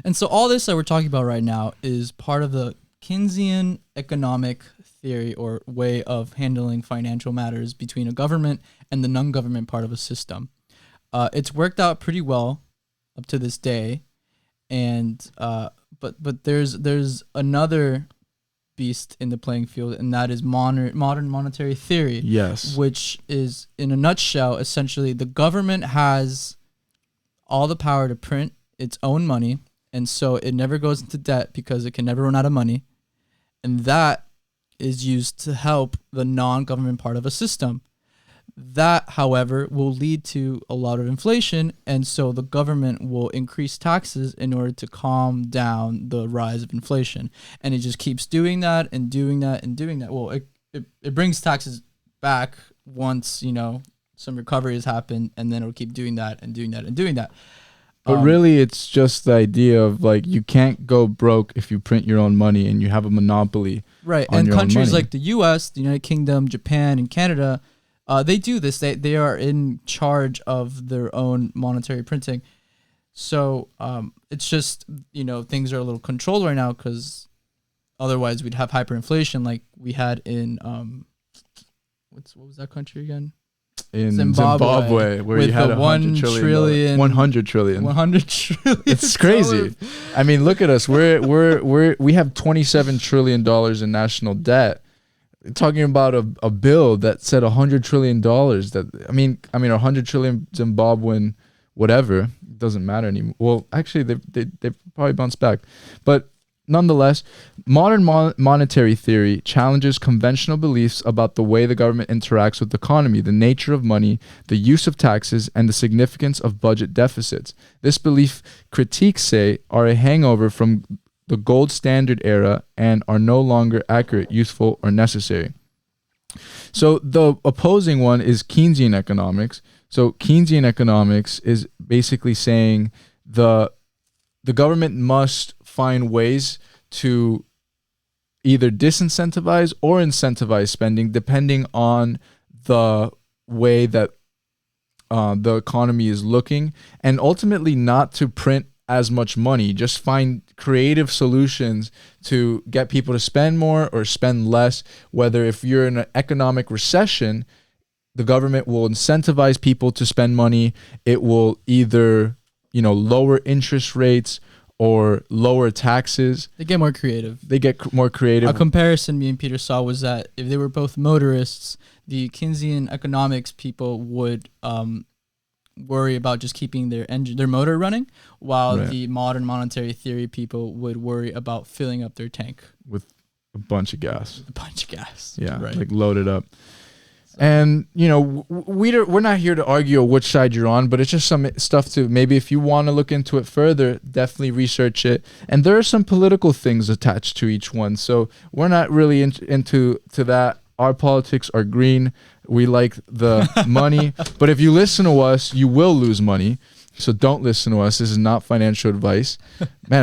And so all this that we're talking about right now is part of the Keynesian economic theory or way of handling financial matters between a government and the non-government part of a system. It's worked out pretty well up to this day, and but there's another beast in the playing field, and that is modern monetary theory. Yes. Which is, in a nutshell, essentially the government has all the power to print its own money, and so it never goes into debt because it can never run out of money, and that is used to help the non-government part of a system. That, however, will lead to a lot of inflation, and so the government will increase taxes in order to calm down the rise of inflation. And it just keeps doing that and doing that and doing that. Well, it brings taxes back once, some recovery has happened, and then it'll keep doing that and doing that and doing that. But really, it's just the idea of like you can't go broke if you print your own money and you have a monopoly. Right, on and your own countries money. like the U.S., the United Kingdom, Japan, and Canada, they do this. They are in charge of their own monetary printing. So it's just, things are a little controlled right now because otherwise we'd have hyperinflation like we had in what was that country again? In Zimbabwe, where you had $100 trillion. 100 trillion. 100 trillion. It's crazy. I mean, look at us. We have $27 trillion in national debt. Talking about a bill that said $100 trillion. That I mean, 100 trillion Zimbabwean, whatever. It doesn't matter anymore. Well, actually, they probably bounced back, but nonetheless, modern monetary theory challenges conventional beliefs about the way the government interacts with the economy, the nature of money, the use of taxes, and the significance of budget deficits. This belief, critiques say, are a hangover from the gold standard era and are no longer accurate, useful, or necessary. So the opposing one is Keynesian economics. So Keynesian economics is basically saying the government must find ways to either disincentivize or incentivize spending depending on the way that the economy is looking, and ultimately not to print as much money, just find creative solutions to get people to spend more or spend less. Whether if you're in an economic recession, the government will incentivize people to spend money. It will either, lower interest rates or lower taxes. They get more creative. A comparison me and Peter saw was that if they were both motorists, the Keynesian economics people would worry about just keeping their motor running, while the modern monetary theory people would worry about filling up their tank with a bunch of gas. Yeah, right. Like loaded up. And, we're not here to argue which side you're on, but it's just some stuff to maybe if you want to look into it further, definitely research it. And there are some political things attached to each one. So we're not really into that. Our politics are green. We like the money. But if you listen to us, you will lose money. So don't listen to us. This is not financial advice. Man,